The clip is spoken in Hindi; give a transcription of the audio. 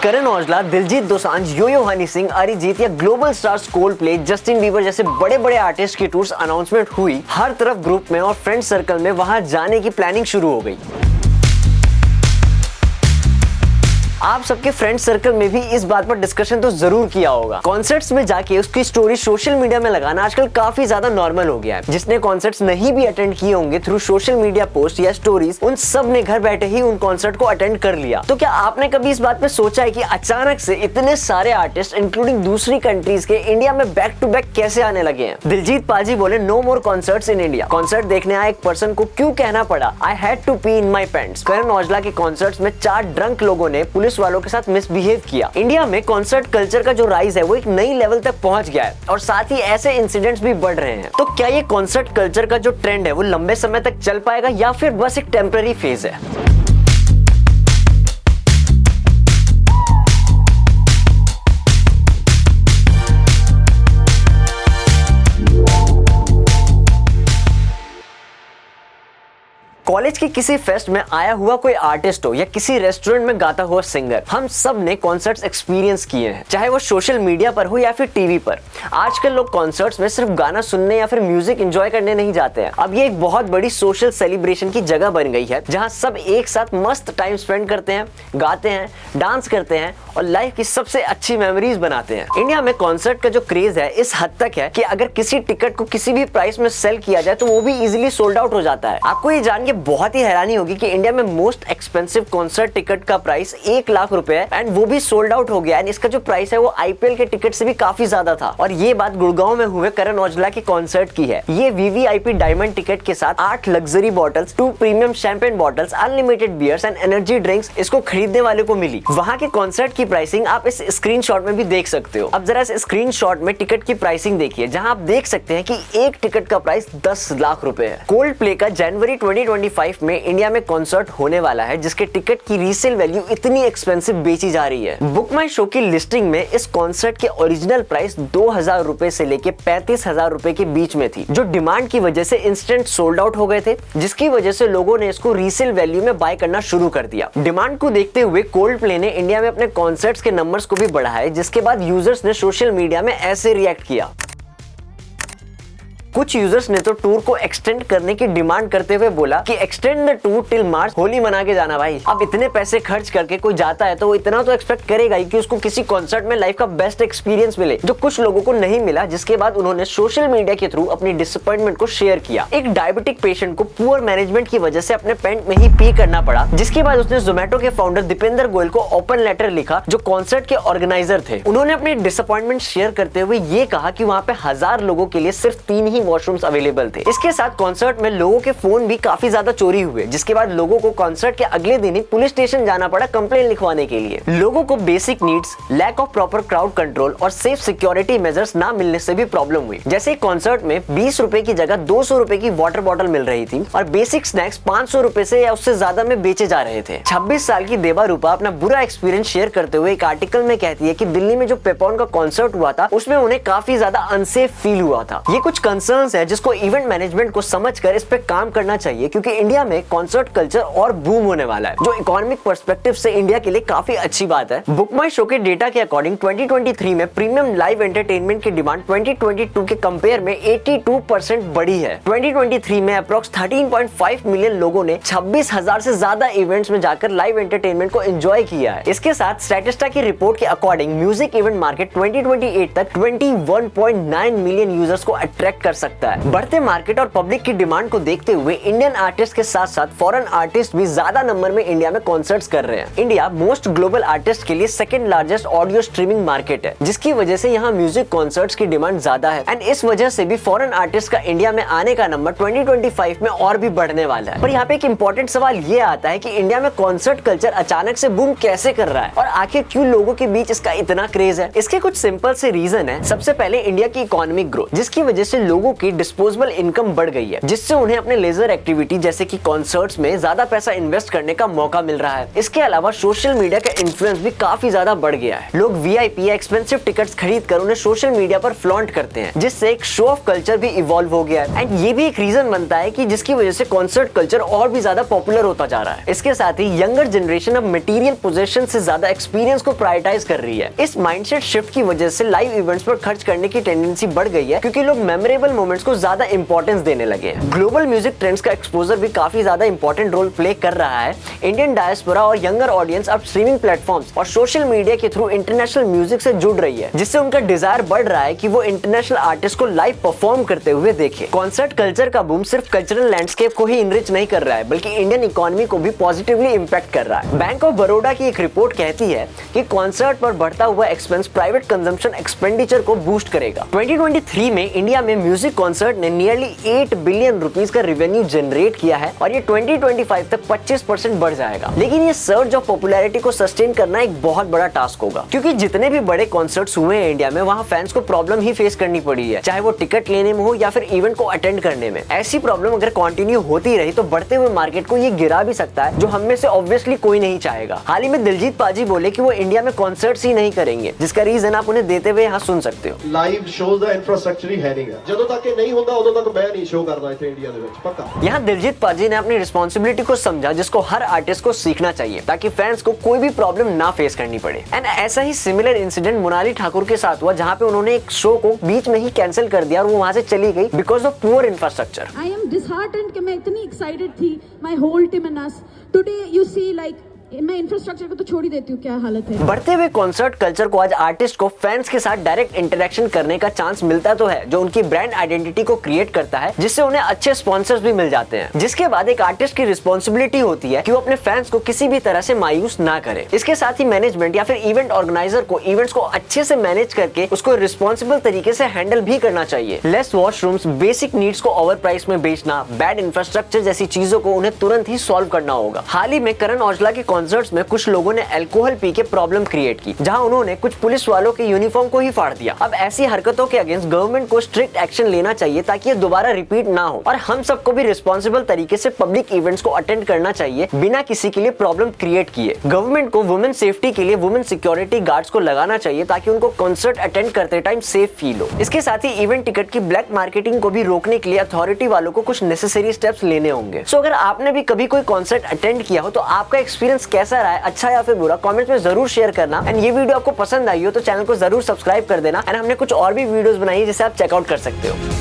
करण औजला, दिलजीत दोसांझ, यो-यो हनी सिंह, अरिजीत या global stars Coldplay, Justin Bieber जैसे बड़े बड़े आर्टिस्ट की टूर्स अनाउंसमेंट हुई, हर तरफ ग्रुप में और फ्रेंड सर्कल में वहां जाने की प्लानिंग शुरू हो गई। आप सबके फ्रेंड सर्कल में भी इस बात पर डिस्कशन तो जरूर किया होगा। कॉन्सर्ट्स में जाके उसकी स्टोरी सोशल मीडिया में लगाना आजकल काफी ज्यादा नॉर्मल हो गया है। जिसने कॉन्सर्ट्स नहीं भी अटेंड किए होंगे थ्रू सोशल मीडिया पोस्ट या स्टोरीज, उन सब ने घर बैठे ही उन कॉन्सर्ट को अटेंड कर लिया। तो क्या आपने कभी इस बात पे सोचा है कि अचानक से इतने सारे आर्टिस्ट इंक्लूडिंग दूसरी कंट्रीज के इंडिया में बैक टू बैक कैसे आने लगे हैं? दिलजीत पाजी बोले, no more concerts in India. Concert देखने आए एक पर्सन को क्यों कहना पड़ा I had to pee in my pants. Karan Aujla के कॉन्सर्ट्स में 4 ड्रंक लोगों ने पुलिस वालों के साथ मिसबिहेव किया। इंडिया में कॉन्सर्ट कल्चर का जो राइज है वो एक नई लेवल तक पहुंच गया है और साथ ही ऐसे इंसिडेंट्स भी बढ़ रहे हैं। तो क्या ये कॉन्सर्ट कल्चर का जो ट्रेंड है वो लंबे समय तक चल पाएगा या फिर बस एक टेम्पररी फेज है? कॉलेज के किसी फेस्ट में आया हुआ कोई आर्टिस्ट हो या किसी रेस्टोरेंट में गाता हुआ सिंगर, हम सब ने कॉन्सर्ट्स एक्सपीरियंस किए हैं, चाहे वो सोशल मीडिया पर हो या फिर टीवी पर। आजकल लोग कॉन्सर्ट्स में सिर्फ गाना सुनने या फिर म्यूजिक एंजॉय करने नहीं जाते हैं। अब ये एक बहुत बड़ी सोशल सेलिब्रेशन की जगह बन गई है जहां सब एक साथ मस्त टाइम स्पेंड करते हैं, गाते हैं, डांस करते हैं और लाइफ की सबसे अच्छी मेमोरीज बनाते हैं। इंडिया में कॉन्सर्ट का जो क्रेज है इस हद तक है कि अगर किसी टिकट को किसी भी प्राइस में सेल किया जाए तो वो भी इजीली सोल्ड आउट हो जाता है। आपको ये जान के बहुत ही हैरानी होगी कि इंडिया में मोस्ट एक्सपेंसिव कॉन्सर्ट टिकट का प्राइस 1 लाख रुपए है एंड वो भी सोल्ड आउट हो गया है। इसका जो प्राइस है वो आईपीएल के टिकट से भी काफी ज्यादा था। और ये बात गुड़गांव में हुए करण औजला के कॉन्सर्ट की है। ये वीवीआईपी डायमंड टिकट के साथ 8 luxury bottles, 2 premium champagne bottles, unlimited beers and energy drinks इसको खरीदने वाले को मिली। वहां के कॉन्सर्ट की प्राइसिंग आप इस स्क्रीनशॉट में भी देख सकते हो। अब जरा इस स्क्रीनशॉट में टिकट की प्राइसिंग देखिए, जहां आप देख सकते हैं कि एक टिकट का प्राइस 10 लाख रुपए है। कोल्डप्ले का जनवरी 2025 में इंडिया में कॉन्सर्ट होने वाला है जिसके टिकट की रीसेल वैल्यू इतनी एक्सपेंसिव बेची जा रही है। बुक माई शो की लिस्टिंग में इस कॉन्सर्ट के ओरिजिनल प्राइस 2000 रुपए से लेके 35,000 रुपए के बीच में थी, जो डिमांड की वजह से इंस्टेंट सोल्ड आउट हो गए थे, जिसकी वजह से लोगों ने इसको रीसेल वैल्यू में बाय करना शुरू कर दिया। डिमांड को देखते हुए कोल्डप्ले ने इंडिया में अपने कॉन्सर्ट्स के नंबर्स को भी बढ़ाया, जिसके बाद यूजर्स ने सोशल मीडिया में ऐसे रिएक्ट किया। कुछ यूजर्स ने तो टूर को एक्सटेंड करने की डिमांड करते हुए बोला कि extend the tour till March, Holi मना के जाना भाई। अब इतने पैसे खर्च करके कोई जाता है तो वो इतना तो एक्सपेक्ट करेगा ही कि उसको किसी कॉन्सर्ट में लाइफ का बेस्ट एक्सपीरियंस मिले, जो कुछ लोगों को नहीं मिला। जिसके बाद उन्होंने सोशल मीडिया के थ्रू अपनी डिसअपॉइंटमेंट को शेयर किया। एक डायबिटिक पेशेंट को पुअर मैनेजमेंट की वजह से अपने पेंट में ही पी करना पड़ा, जिसके बाद उसने जोमेटो के फाउंडर दीपेंद्र गोयल को ओपन लेटर लिखा, जो कॉन्सर्ट के ऑर्गेनाइजर थे। उन्होंने अपनी डिसअपॉइंटमेंट शेयर करते हुए ये कहा कि वहां पे 1000 लोगों के लिए सिर्फ 3 ही वॉशरूम्स अवेलेबल थे। इसके साथ कॉन्सर्ट में लोगों के फोन भी काफी ज्यादा चोरी हुए, जिसके बाद लोगों को कॉन्सर्ट के अगले दिन ही पुलिस स्टेशन जाना पड़ा कंप्लेंट लिखवाने के लिए। लोगों को basic needs, lack of proper crowd control और सेफ सिक्योरिटी मेजर्स ना मिलने से भी प्रॉब्लम हुई। जैसे कॉन्सर्ट में 20 रुपए की जगह 200 रुपए की वाटर बॉटल मिल रही थी और बेसिक स्नैक्स 500 रुपए से या उससे ज्यादा में बेचे जा रहे थे। 26 साल की देवा रूपा अपना बुरा एक्सपीरियंस शेयर करते हुए एक आर्टिकल में कहती है कि दिल्ली में जो पेपॉन का कॉन्सर्ट हुआ था उसमें उन्हें काफी ज्यादा अनसेफ फील हुआ था। ये कुछ कंसर्न्स है जिसको इवेंट मैनेजमेंट को समझकर इस पे काम करना चाहिए, क्योंकि इंडिया में कॉन्सर्ट कल्चर और बूम होने वाला है, जो इकोनॉमिक पर्सपेक्टिव से इंडिया के लिए काफी अच्छी बात है। बुक माई शो के डेटा के अकॉर्डिंग 2023 में प्रीमियम लाइव एंटरटेनमेंट की डिमांड 2022 के कंपेयर में 82% बढ़ी है। 2023 में अप्रॉक्स 13.5 मिलियन लोगों ने 26,000 से ज्यादा इवेंट्स में जाकर लाइव एंटरटेनमेंट को एंजॉय किया है। इसके साथ स्टैटिस्टा की रिपोर्ट के अकॉर्डिंग म्यूजिक इवेंट मार्केट 2028 तक 21.9 मिलियन यूजर्स को अट्रैक्ट कर सकता है। बढ़ते मार्केट और पब्लिक की डिमांड को देखते हुए इंडियन आर्टिस्ट के साथ साथ फॉरेन आर्टिस्ट भी ज्यादा नंबर में इंडिया में कॉन्सर्ट्स कर रहे हैं। इंडिया मोस्ट ग्लोबल आर्टिस्ट के लिए second largest audio streaming market है, जिसकी वजह से यहाँ म्यूजिक कॉन्सर्ट्स की डिमांड ज्यादा है एंड इस वजह से भी फॉरेन आर्टिस्ट का इंडिया में आने का नंबर 2025 में और भी बढ़ने वाला है। पर यहाँ पे एक इंपॉर्टेंट सवाल ये आता है कि इंडिया में कॉन्सर्ट कल्चर अचानक से बूम कैसे कर रहा है और आखिर क्यों लोगों के बीच इसका इतना क्रेज है? इसके कुछ सिंपल से रीजन है। सबसे पहले इंडिया की इकोनॉमिक ग्रोथ, जिसकी वजह से लोगों की डिस्पोजेबल इनकम बढ़ गई है, जिससे उन्हें अपने लेजर एक्टिविटी जैसे कि कॉन्सर्ट्स में ज्यादा पैसा इन्वेस्ट करने का मौका मिल रहा है। इसके अलावा सोशल मीडिया का इन्फ्लुएंस भी काफी ज्यादा बढ़ गया है। लोग वीआईपी या एक्सपेंसिव टिकट्स खरीद कर उन्हें सोशल मीडिया पर फ्लॉन्ट करते हैं, जिससे एक शो ऑफ कल्चर भी इवॉल्व हो गया है। एंड ये भी एक रीजन बनता है कि जिसकी वजह से कॉन्सर्ट कल्चर और भी ज्यादा पॉपुलर होता जा रहा है। इसके साथ ही यंगर जनरेशन अब मटेरियल पोजेशन से ज्यादा एक्सपीरियंस को प्रायोरिटाइज कर रही है। इस माइंडसेट शिफ्ट की वजह से लाइव इवेंट्स पर खर्च करने की टेंडेंसी बढ़ गई है, क्योंकि लोग मेमोरेबल मोमेंट्स को ज्यादा इंपॉर्टेंस देने लगे हैं। ग्लोबल म्यूजिक ट्रेंड्स का एक्सपोजर भी काफी ज्यादा इंपॉर्टेंट रोल प्ले कर रहा है। इंडियन डायस्पोरा और यंगर ऑडियंस अब स्ट्रीमिंग प्लेटफॉर्म्स और सोशल मीडिया के थ्रू इंटरनेशनल म्यूजिक से जुड़ रही है, जिससे उनका डिजायर बढ़ रहा है कि वो इंटरनेशनल आर्टिस्ट को लाइव परफॉर्म करते हुए देखे। कॉन्सर्ट कल्चर का बूम सिर्फ कल्चरल लैंडस्केप को ही इनरिच नहीं कर रहा है, बल्कि इंडियन इकोनॉमी को भी पॉजिटिवली इंपैक्ट कर रहा है। बैंक ऑफ बड़ौदा की एक रिपोर्ट कहती है कि कॉन्सर्ट पर बढ़ता हुआ एक्सपेंस प्राइवेट कंजम्पशन एक्सपेंडिचर को बूस्ट करेगा। 2023 में इंडिया में म्यूजिक कॉन्सर्ट ने नियरली 8 बिलियन रुपीस का रेवेन्यू जनरेट किया है और ये 2025 तक 25% बढ़ जाएगा। लेकिन ये सर्ज ऑफ पॉपुलैरिटी को सस्टेन करना एक बहुत बड़ा टास्क होगा, क्योंकि जितने भी बड़े कॉन्सर्ट्स हुए हैं इंडिया में, वहाँ फैंस को प्रॉब्लम ही फेस करनी पड़ी है, चाहे वो टिकट लेने में हो या फिर इवेंट को अटेंड करने में। ऐसी प्रॉब्लम अगर कंटिन्यू होती रही तो बढ़ते हुए मार्केट को ये गिरा भी सकता है, जो हम में से ऑब्वियसली कोई नहीं चाहेगा। हाल ही में दिलजीत पाजी बोले कि वो इंडिया में कॉन्सर्ट्स ही नहीं करेंगे, जिसका रीजन आप उन्हें देते हुए यहाँ सुन सकते हो। लाइव शोज दा इंफ्रास्ट्रक्चर ही है नहीं है, ਜਦੋਂ तक ਇਹ नहीं होता उदों तक मैं नहीं शो करना इथे इंडिया ਦੇ ਵਿੱਚ पक्का। यहाँ दिलजीत पाजी ने अपनी रिस्पॉन्सिबिलिटी को समझा, जिसको हर आर्टिस्ट को सीखना चाहिए, ताकि फैंस को कोई भी प्रॉब्लम ना फेस करनी पड़े। एंड ऐसा ही सिमिलर इंसिडेंट मोनाली ठाकुर के साथ हुआ, जहाँ पे उन्होंने एक शो को बीच में ही कैंसिल कर दिया और वो वहाँ से चली गई because of poor infrastructure. I am disheartened कि मैं इतनी एक्साइटेड थी, my whole team and us today you see like मैं इंफ्रास्ट्रक्चर को तो छोड़ ही देती हूँ, क्या हालत है। बढ़ते हुए कॉन्सर्ट कल्चर को आज आर्टिस्ट को फैंस के साथ डायरेक्ट इंटरेक्शन करने का चांस मिलता तो है, जो उनकी ब्रांड आइडेंटिटी को क्रिएट करता है, जिससे उन्हें अच्छे स्पॉन्सर्स भी मिल जाते हैं। जिसके बाद एक आर्टिस्ट की रिस्पॉन्सिबिलिटी होती है कि वो अपने फैंस को किसी भी तरह से मायूस ना करे। इसके साथ ही मैनेजमेंट या फिर इवेंट ऑर्गेनाइजर को इवेंट्स को अच्छे से मैनेज करके उसको रिस्पॉन्सिबल तरीके से हैंडल भी करना चाहिए। लेस वॉशरूम्स, बेसिक नीड्स को ओवर प्राइस में बेचना, बैड इंफ्रास्ट्रक्चर जैसी चीजों को उन्हें तुरंत ही सॉल्व करना होगा। हाल ही में करण औजला के कॉन्सर्ट्स में कुछ लोगों ने अल्कोहल पी के प्रॉब्लम क्रिएट की, जहां उन्होंने कुछ पुलिस वालों के यूनिफॉर्म को ही फाड़ दिया। अब ऐसी हरकतों के अगेंस्ट गवर्नमेंट को स्ट्रिक्ट एक्शन लेना चाहिए, ताकि ये दोबारा रिपीट ना हो। और हम सबको भी रिस्पॉन्सिबल तरीके से पब्लिक इवेंट्स को अटेंड करना चाहिए, बिना किसी के लिए प्रॉब्लम क्रिएट किए। गवर्नमेंट को वुमेन सेफ्टी के लिए वुमेन सिक्योरिटी गार्ड्स को लगाना चाहिए, ताकि उनको कॉन्सर्ट अटेंड करते टाइम सेफ फील हो। इसके साथ ही इवेंट टिकट की ब्लैक मार्केटिंग को भी रोकने के लिए अथॉरिटी वालों को कुछ नेसेसरी स्टेप्स लेने होंगे। सो अगर आपने भी कभी कोई कॉन्सर्ट अटेंड किया हो, तो आपका एक्सपीरियंस कैसा रहा है, अच्छा या फिर बुरा, कमेंट में जरूर शेयर करना। एंड ये वीडियो आपको पसंद आई हो तो चैनल को जरूर सब्सक्राइब कर देना। एंड हमने कुछ और भी वीडियोस बनाई है, जिसे आप चेकआउट कर सकते हो।